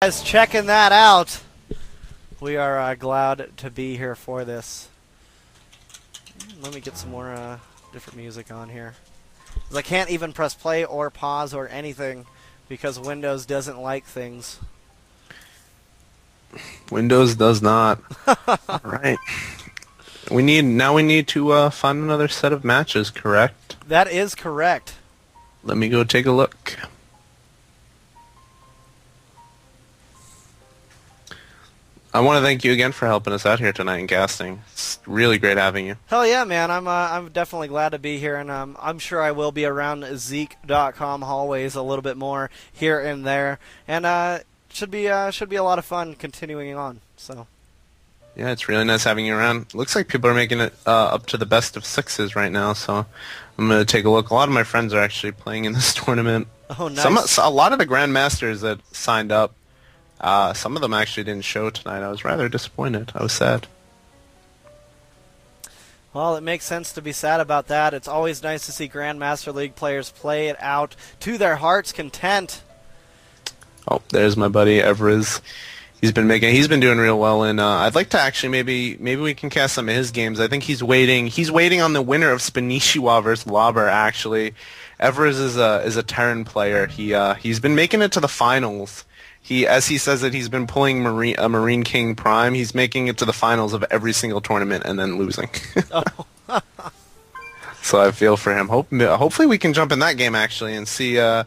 Guys, checking that out. We are glad to be here for this. Let me get some more different music on here. 'Cause I can't even press play or pause or anything because Windows doesn't like things. Windows does not. All right. We need to find another set of matches, correct? That is correct. Let me go take a look. I want to thank you again for helping us out here tonight in casting. It's really great having you. Hell yeah, man. I'm definitely glad to be here, and I'm sure I will be around Zeke.com hallways a little bit more here and there, and should be a lot of fun continuing on. So. Yeah, it's really nice having you around. Looks like people are making it up to the best of sixes right now, so I'm going to take a look. A lot of my friends are actually playing in this tournament. Oh, nice. A lot of the Grandmasters that signed up, some of them actually didn't show tonight. I was rather disappointed. I was sad. Well, it makes sense to be sad about that. It's always nice to see Grandmaster League players play it out to their heart's content. Oh, there's my buddy Everiz. He's been doing real well, and I'd like to actually maybe we can cast some of his games. I think he's waiting on the winner of Spanishiwa versus Lauber. Actually, Everiz is a Terran player. He's been making it to the finals. As he says that he's been pulling a Marine King Prime. He's making it to the finals of every single tournament and then losing. Oh. So I feel for him. Hopefully we can jump in that game actually and see an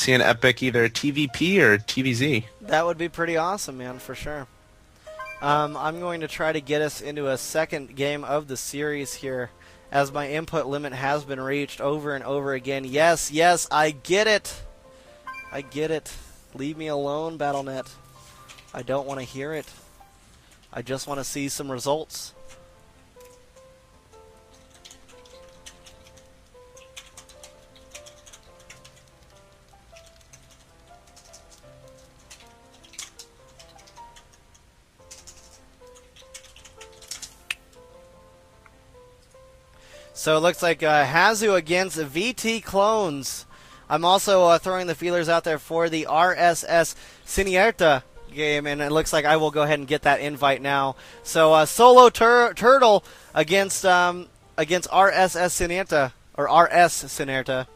epic either TVP or TVZ. That would be pretty awesome, man, for sure. I'm going to try to get us into a second game of the series here, as my input limit has been reached over and over again. Yes, I get it. I get it. Leave me alone, BattleNet. I don't want to hear it. I just want to see some results. So it looks like Hazu against VT Clones. I'm also throwing the feelers out there for the RSS Sinierta game, and it looks like I will go ahead and get that invite now. So Solo Turtle against RSS Sinierta, or RS Sinierta.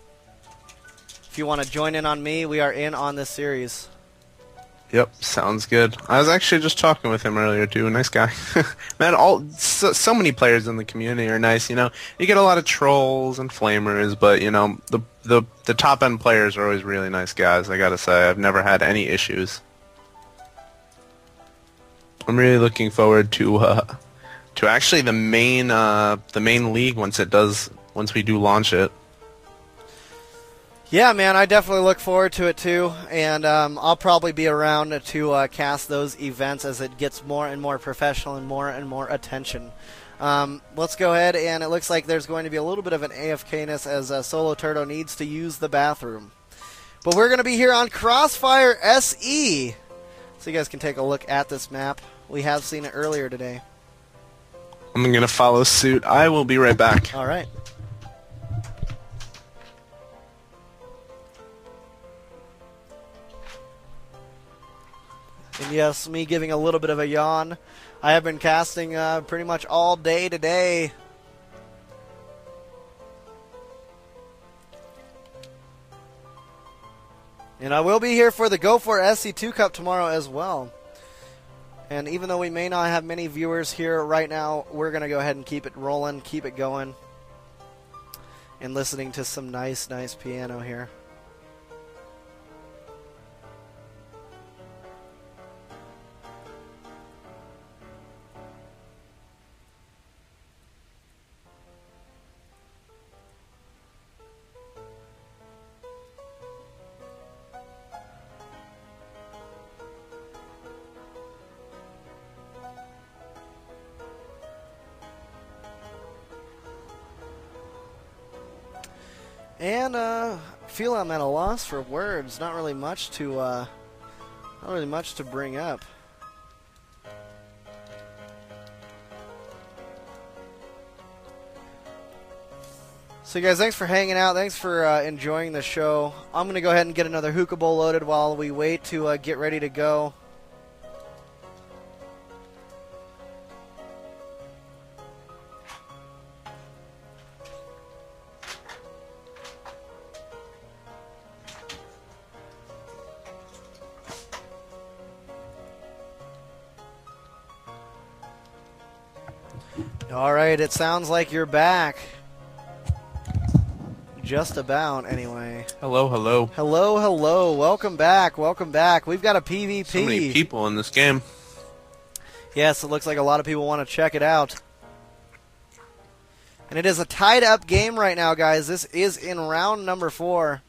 If you want to join in on me, we are in on this series. Yep, sounds good. I was actually just talking with him earlier too. Nice guy. Man, so many players in the community are nice. You know, you get a lot of trolls and flamers, but you know the top end players are always really nice guys. I gotta say, I've never had any issues. I'm really looking forward to actually the main league once we do launch it. Yeah, man, I definitely look forward to it too, and I'll probably be around to cast those events as it gets more and more professional and more attention. Let's go ahead, and it looks like there's going to be a little bit of an AFK-ness as Solo Turtle needs to use the bathroom. But we're going to be here on Crossfire SE, so you guys can take a look at this map. We have seen it earlier today. I'm going to follow suit. I will be right back. All right. And yes, me giving a little bit of a yawn. I have been casting pretty much all day today. And I will be here for the Go For SC2 Cup tomorrow as well. And even though we may not have many viewers here right now, we're going to go ahead and keep it rolling, keep it going. And listening to some nice piano here. And feel I'm at a loss for words. Not really much to bring up. So you guys, thanks for hanging out. Thanks for enjoying the show. I'm going to go ahead and get another hookah bowl loaded while we wait to get ready to go. All right, it sounds like you're back. Just about, anyway. Hello, hello. Hello, hello. Welcome back. Welcome back. We've got a PvP. So many people in this game. Yes, it looks like a lot of people want to check it out. And it is a tied-up game right now, guys. This is in round number 4.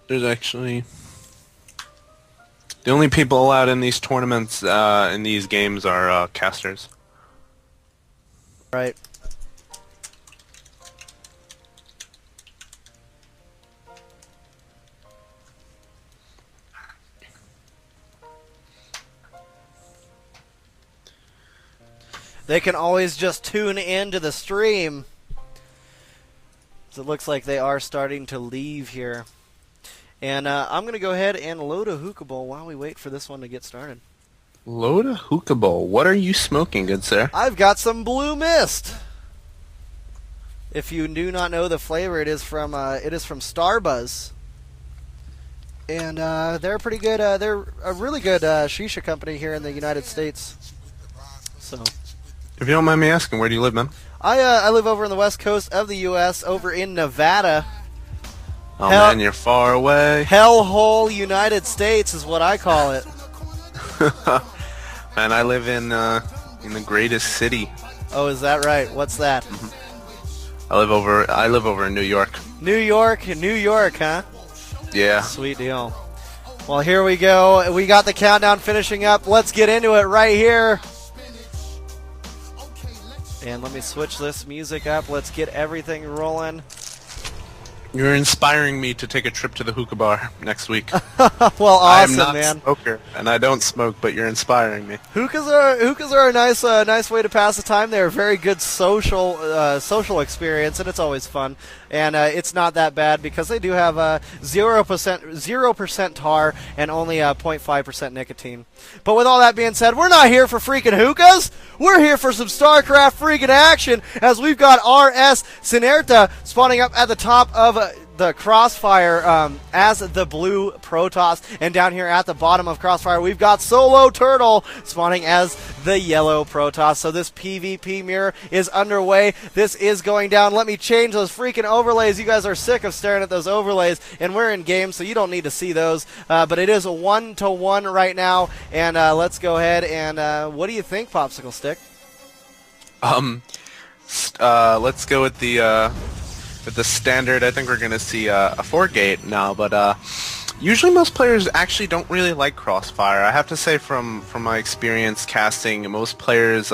There's actually... The only people allowed in these tournaments, in these games, are casters. Right. They can always just tune into the stream. So it looks like they are starting to leave here. And I'm going to go ahead and load a hookah bowl while we wait for this one to get started. Load a hookah bowl. What are you smoking, good sir? I've got some Blue Mist. If you do not know the flavor, it is from Starbuzz. And they're pretty good. They're a really good shisha company here in the United States. So, If you don't mind me asking, where do you live, man? I live over on the west coast of the U.S., over in Nevada. Oh, man, you're far away. Hellhole United States is what I call it. Man, I live in the greatest city. Oh, is that right? What's that? I live over in New York. New York, huh? Yeah. Sweet deal. Well, here we go. We got the countdown finishing up. Let's get into it right here. And let me switch this music up. Let's get everything rolling. You're inspiring me to take a trip to the hookah bar next week. Well, awesome, I am not man. a smoker, and I don't smoke, but you're inspiring me. Hookahs are a nice way to pass the time. They're a very good social experience, and it's always fun. And it's not that bad because they do have 0% tar and only 0.5% nicotine. But with all that being said, we're not here for freaking hookahs. We're here for some StarCraft freaking action, as we've got RS Sinerta spawning up at the top of the Crossfire as the blue Protoss, and down here at the bottom of Crossfire we've got Solo Turtle spawning as the yellow Protoss. So this PvP mirror is underway. This is going down. Let me change those freaking overlays. You guys are sick of staring at those overlays, and we're in game, so you don't need to see those. But it is a 1-to-1 right now, and let's go ahead and what do you think, Popsicle Stick? Let's go with the standard. I think we're going to see a 4-gate now, but usually most players actually don't really like Crossfire. I have to say from my experience casting, most players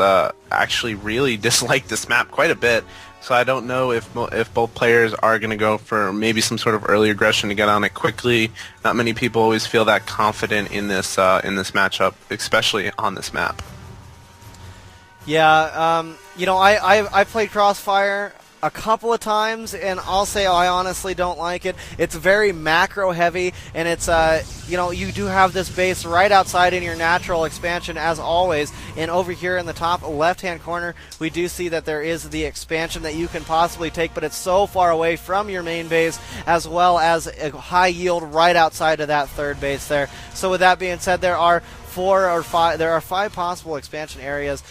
actually really dislike this map quite a bit. So I don't know if both players are going to go for maybe some sort of early aggression to get on it quickly. Not many people always feel that confident in this matchup, especially on this map. Yeah, you know, I played Crossfire a couple of times, and I'll say I honestly don't like it. It's very macro heavy, and it's you know, you do have this base right outside in your natural expansion as always, and over here in the top left hand corner we do see that there is the expansion that you can possibly take, but it's so far away from your main base, as well as a high yield right outside of that third base there. So with that being said, there are 5 possible expansion areas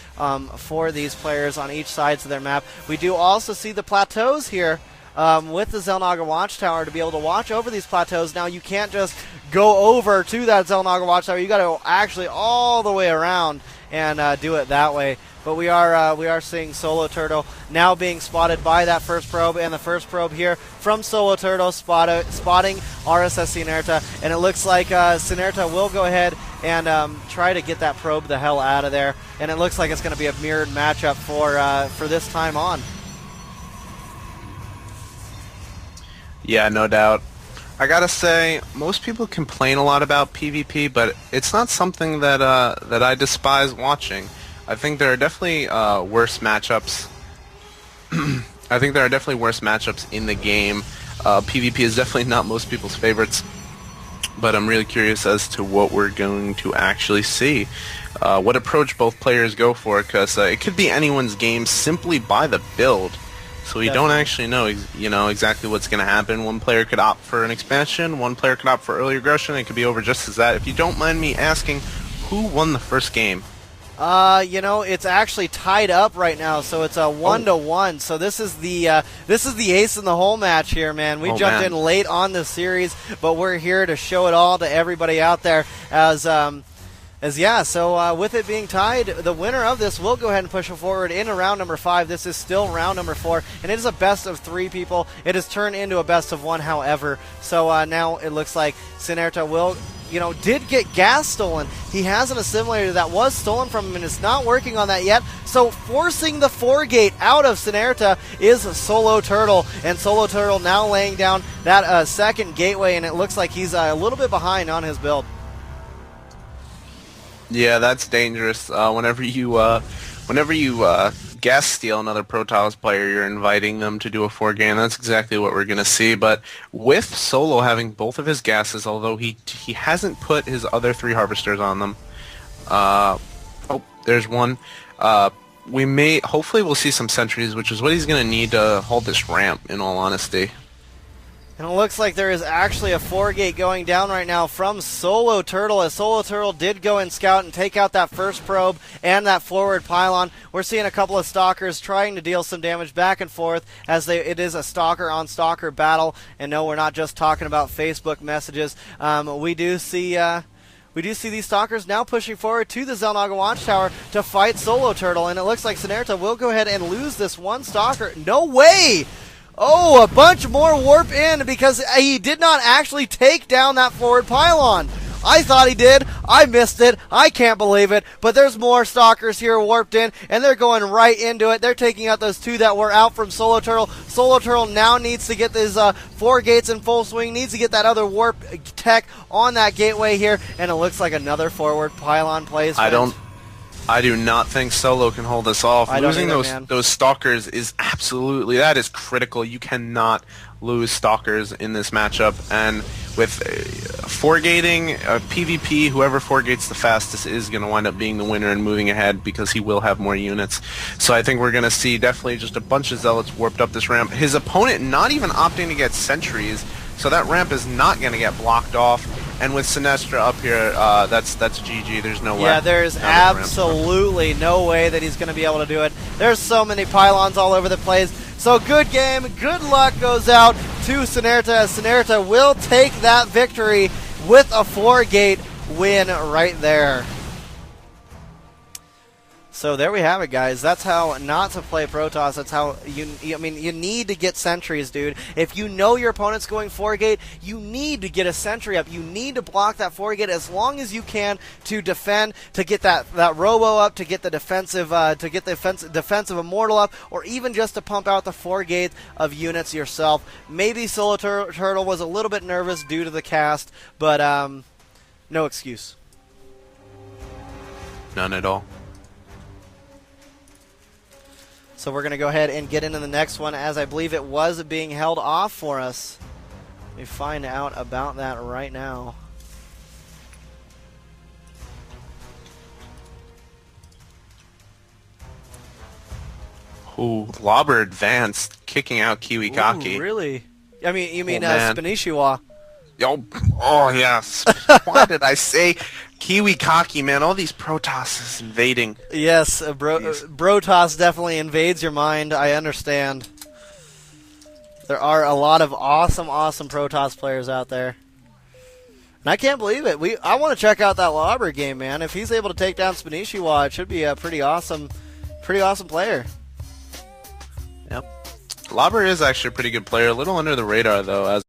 for these players on each side of their map. We do also see the plateaus here with the Xel'Naga Watchtower to be able to watch over these plateaus. Now you can't just go over to that Xel'Naga Watchtower. You got to go actually all the way around and do it that way. But we are seeing Solo Turtle now being spotted by that first probe, and the first probe here from Solo Turtle spotting RSS Sinerta, and it looks like Sinerta will go ahead and try to get that probe the hell out of there, and it looks like it's going to be a mirrored matchup for this time on. Yeah, no doubt. I gotta say, most people complain a lot about PvP, but it's not something that I despise watching. I think there are definitely worse matchups. I think there are definitely worse matchups in the game. PvP is definitely not most people's favorites, but I'm really curious as to what we're going to actually see. What approach both players go for, because it could be anyone's game simply by the build. So we don't actually know, exactly what's going to happen. One player could opt for an expansion, one player could opt for early aggression. It could be over just as that. If you don't mind me asking, who won the first game? It's actually tied up right now, so it's a 1-1. So this is the ace in the hole match here, man. We jumped in late on the series, but we're here to show it all to everybody out there. So with it being tied, the winner of this will go ahead and push it forward into round number 5. This is still round number 4, and it is a best of 3 people. It has turned into a best of 1, however. So now it looks like Sinerta will, did get gas stolen. He has an assimilator that was stolen from him and is not working on that yet. So forcing the 4-gate out of Sinerta is Solo Turtle, and Solo Turtle now laying down that second gateway, and it looks like he's a little bit behind on his build. Yeah, that's dangerous. Whenever you gas steal another Protoss player, you're inviting them to do a 4-game. That's exactly what we're going to see. But with Solo having both of his gases, although he hasn't put his other 3 harvesters on them. There's one. Hopefully we'll see some sentries, which is what he's going to need to hold this ramp, in all honesty. And it looks like there is actually a 4-gate going down right now from Solo Turtle, as Solo Turtle did go and scout and take out that first probe and that forward pylon. We're seeing a couple of stalkers trying to deal some damage back and forth, as it is a stalker-on-stalker battle. And no, we're not just talking about Facebook messages. We do see these stalkers now pushing forward to the Xel'Naga Watchtower to fight Solo Turtle, and it looks like Sinerta will go ahead and lose this one stalker. No way! Oh, a bunch more warp in because he did not actually take down that forward pylon. I thought he did. I missed it. I can't believe it. But there's more stalkers here warped in, and they're going right into it. They're taking out those 2 that were out from Solo Turtle. Solo Turtle now needs to get these 4 gates in full swing, needs to get that other warp tech on that gateway here, and it looks like another forward pylon placement. I do not think Solo can hold us off. Losing those stalkers is that is critical. You cannot lose stalkers in this matchup. And with 4-gating, PvP, whoever 4-gates the fastest is going to wind up being the winner and moving ahead, because he will have more units. So I think we're going to see definitely just a bunch of zealots warped up this ramp. His opponent not even opting to get sentries, so that ramp is not going to get blocked off. And with Sinestra up here, that's GG. There's no way. Yeah, there's absolutely no way that he's going to be able to do it. There's so many pylons all over the place. So good game, good luck goes out to Sinerta, as Sinerta will take that victory with a 4-gate win right there. So there we have it, guys. That's how not to play Protoss. That's how you need to get sentries, dude. If you know your opponent's going 4-gate, you need to get a sentry up. You need to block that 4-gate as long as you can to defend, to get that robo up, to get the defensive immortal up, or even just to pump out the 4-gate of units yourself. Maybe Solo Turtle was a little bit nervous due to the cast, but no excuse. None at all. So we're going to go ahead and get into the next one, as I believe it was being held off for us. Let me find out about that right now. Ooh, Lobber advanced, kicking out Kiwikaki. Ooh, really? I mean, you mean Spanishiwa. Oh, yes. Why did I say Kiwikaki, man? All these Protosses invading. Yes, Brotoss definitely invades your mind. I understand. There are a lot of awesome Protoss players out there. And I can't believe it. I want to check out that Lobber game, man. If he's able to take down Spanishiwa, it should be a pretty awesome player. Yep. Lobber is actually a pretty good player. A little under the radar, though, as